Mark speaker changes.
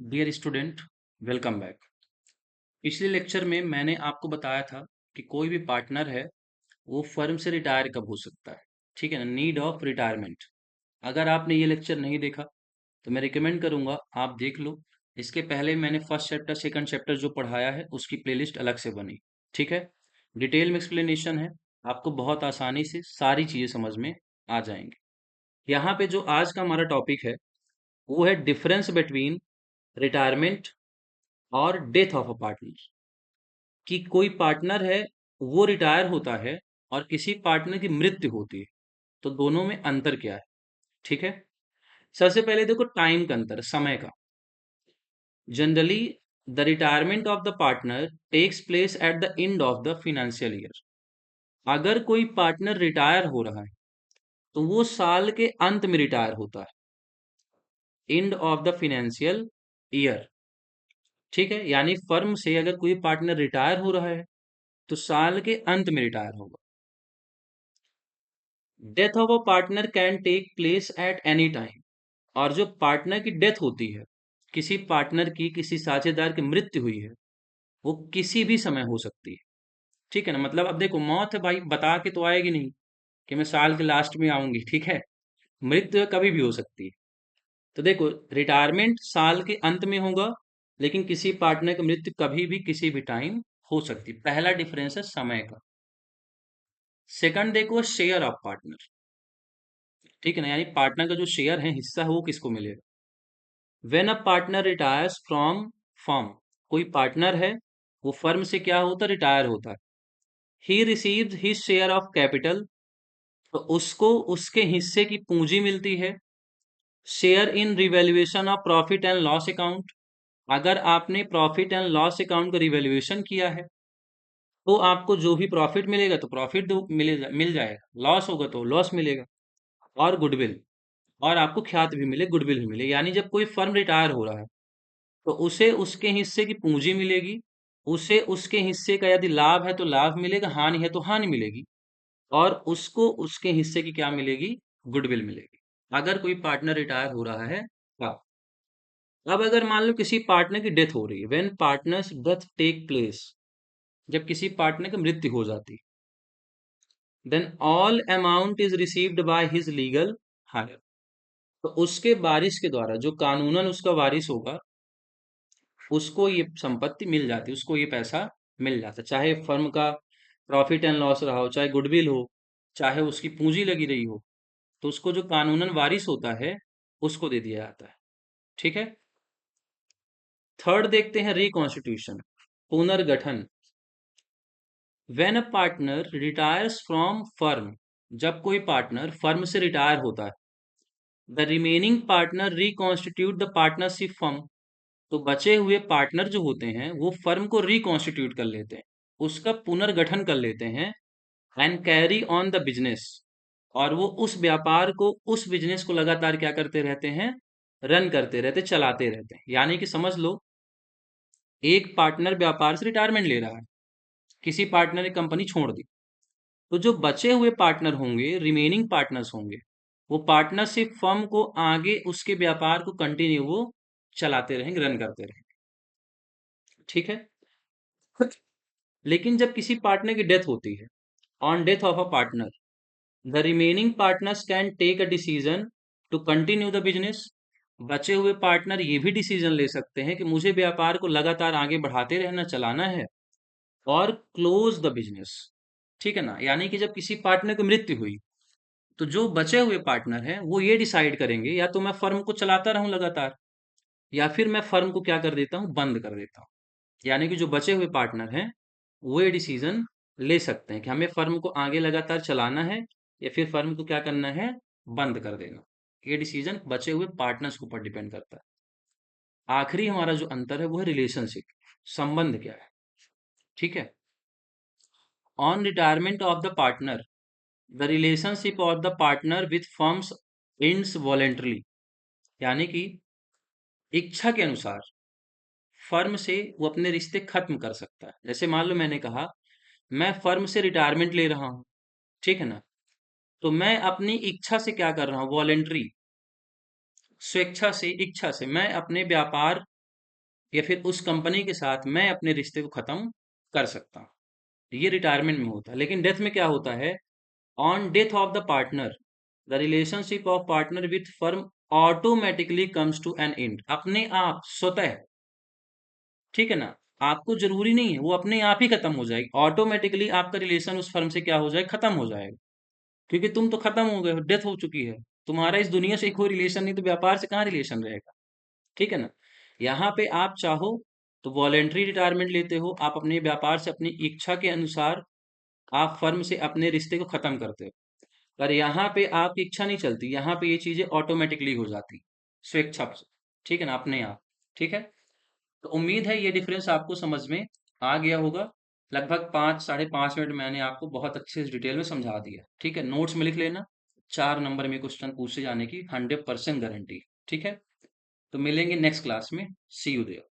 Speaker 1: Dear student, welcome back. पिछले lecture में मैंने आपको बताया था कि कोई भी पार्टनर है वो फर्म से रिटायर कब हो सकता है। ठीक है ना, नीड ऑफ रिटायरमेंट। अगर आपने ये लेक्चर नहीं देखा तो मैं रिकमेंड करूंगा आप देख लो। इसके पहले मैंने फर्स्ट चैप्टर सेकंड चैप्टर जो पढ़ाया है उसकी प्लेलिस्ट अलग से बनी। ठीक है, डिटेल में एक्सप्लेनेशन है, आपको बहुत आसानी से सारी चीजें समझ में आ जाएंगी। यहाँ पे जो आज का हमारा टॉपिक है वो है डिफरेंस बिटवीन रिटायरमेंट और डेथ ऑफ अ पार्टनर। कि कोई पार्टनर है वो रिटायर होता है और किसी पार्टनर की मृत्यु होती है, तो दोनों में अंतर क्या है। ठीक है, सबसे पहले देखो टाइम का अंतर, समय का। Generally the retirement of the partner takes place at the end of the financial year. अगर कोई पार्टनर रिटायर हो रहा है तो वो साल के अंत में रिटायर होता है, and of the financial year. ठीक है, यानी फर्म से अगर कोई पार्टनर रिटायर हो रहा है तो साल के अंत में रिटायर होगा। Death of a partner can take place at any time. और जो पार्टनर की डेथ होती है, किसी पार्टनर की किसी साझेदार की मृत्यु हुई है, वो किसी भी समय हो सकती है। ठीक है ना, मतलब अब देखो मौत है भाई, बता के तो आएगी नहीं कि मैं साल के लास्ट में आऊंगी। ठीक है, मृत्यु कभी भी हो सकती है। तो देखो, रिटायरमेंट साल के अंत में होगा, लेकिन किसी पार्टनर की मृत्यु कभी भी किसी भी टाइम हो सकती है। पहला डिफरेंस है समय का। सेकंड देखो, शेयर ऑफ पार्टनर। ठीक है ना, यानी पार्टनर का जो शेयर है, हिस्सा है, वो किसको मिलेगा। When a partner retires from firm, कोई पार्टनर है वो फर्म से क्या होता है, रिटायर होता है। He receives his share of capital, तो उसको उसके हिस्से की पूंजी मिलती है। Share in revaluation of profit and loss account, अगर आपने प्रॉफिट एंड लॉस अकाउंट का रिवैल्यूएशन किया है तो आपको जो भी प्रॉफिट मिलेगा तो प्रॉफिट मिल जाएगा, लॉस होगा तो लॉस मिलेगा। और गुडविल, और आपको ख्याति भी मिले, गुडविल भी मिले। यानी जब कोई फर्म रिटायर हो रहा है तो उसे उसके हिस्से की पूंजी मिलेगी, उसे उसके हिस्से का यदि लाभ है तो लाभ मिलेगा, हानि है तो हानि मिलेगी, और उसको उसके हिस्से की क्या मिलेगी, गुडविल मिलेगी। अगर कोई पार्टनर रिटायर हो रहा है तब। अब अगर मान लो किसी पार्टनर की डेथ हो रही है, when partners death take place, जब किसी पार्टनर की मृत्यु हो जाती, then all amount is received by his legal heir, तो उसके वारिस के द्वारा, जो कानूनन उसका वारिस होगा, उसको ये संपत्ति मिल जाती, उसको ये पैसा मिल जाता, चाहे फर्म का प्रॉफिट एंड लॉस रहा हो, चाहे गुडविल हो, चाहे उसकी पूंजी लगी रही हो, तो उसको जो कानूनन वारिस होता है उसको दे दिया जाता है। ठीक है, थर्ड देखते हैं रिकॉन्स्टिट्यूशन, पुनर्गठन। When a partner retires from firm, जब कोई पार्टनर फर्म से रिटायर होता है, the remaining partner reconstitute the partnership firm, तो बचे हुए पार्टनर जो होते हैं वो फर्म को रिकॉन्स्टिट्यूट कर लेते हैं, उसका पुनर्गठन कर लेते हैं। And carry on the business, और वो उस व्यापार को, उस बिजनेस को लगातार क्या करते रहते हैं, रन करते रहते, चलाते रहते हैं। यानी कि समझ लो, एक पार्टनर व्यापार से रिटायरमेंट ले रहा है, किसी पार्टनर ने कंपनी छोड़ दी, तो जो बचे हुए पार्टनर होंगे, रिमेनिंग पार्टनर्स होंगे, वो पार्टनरशिप फर्म को आगे उसके व्यापार को कंटिन्यू वो चलाते रहेंगे, रन करते रहेंगे। ठीक है, लेकिन जब किसी पार्टनर की डेथ होती है, on death of a partner, the remaining partners can take a decision to continue the business, बचे हुए पार्टनर ये भी डिसीजन ले सकते हैं कि मुझे व्यापार को लगातार आगे बढ़ाते रहना, चलाना है, और क्लोज द बिजनेस। ठीक है ना, यानी कि जब किसी पार्टनर की मृत्यु हुई तो जो बचे हुए पार्टनर हैं वो ये डिसाइड करेंगे, या तो मैं फर्म को चलाता रहूं लगातार, या फिर मैं फर्म को क्या कर देता हूं, बंद कर देता हूं। यानी कि जो बचे हुए पार्टनर हैं वो ये डिसीजन ले सकते हैं कि हमें फर्म को आगे लगातार चलाना है, या फिर फर्म को क्या करना है, बंद कर देना। ये डिसीजन बचे हुए पार्टनर्स के ऊपर डिपेंड करता है। आखिरी हमारा जो अंतर है वो है रिलेशनशिप, संबंध क्या है। ठीक है, on retirement of the partner, the relationship of the partner with firms ends voluntarily, यानी कि इच्छा के अनुसार फर्म से वो अपने रिश्ते खत्म कर सकता है। जैसे मान लो मैंने कहा मैं फर्म से रिटायरमेंट ले रहा हूं, ठीक है ना, तो मैं अपनी इच्छा से क्या कर रहा हूं, वॉलेंट्री, स्वेच्छा से, इच्छा से मैं अपने व्यापार या फिर उस कंपनी के साथ मैं अपने रिश्ते को खत्म कर सकता हूँ। ये रिटायरमेंट में होता है। लेकिन डेथ में क्या होता है, on death of the partner the relationship of partner with firm automatically comes to an end. अपने आप स्वतः, ठीक है ना, आपको जरूरी नहीं है, वो अपने आप ही खत्म हो जाएगी ऑटोमेटिकली। आपका रिलेशन उस फर्म से क्या हो जाएगा, खत्म हो जाएगा, क्योंकि तुम तो खत्म हो गए हो, डेथ हो चुकी है। तुम्हारा इस दुनिया से कोई रिलेशन नहीं, तो व्यापार से कहाँ रिलेशन रहेगा, ठीक है ना। यहाँ पे आप चाहो तो वॉलेंट्री रिटायरमेंट लेते हो, आप अपने व्यापार से अपनी इच्छा के अनुसार आप फर्म से अपने रिश्ते को खत्म करते हो। पर यहाँ पे आपकी इच्छा नहीं चलती, यहाँ पे ये चीजें ऑटोमेटिकली हो जाती, स्वेच्छा से, ठीक है ना, अपने आप। ठीक है, तो उम्मीद है ये डिफरेंस आपको समझ में आ गया होगा। लगभग 5 साढ़े 5 मिनट मैंने आपको बहुत अच्छे से डिटेल में समझा दिया। ठीक है, नोट्स में लिख लेना, 4 नंबर में क्वेश्चन पूछे जाने की 100% गारंटी। ठीक है, तो मिलेंगे नेक्स्ट क्लास में। सी यू देयर।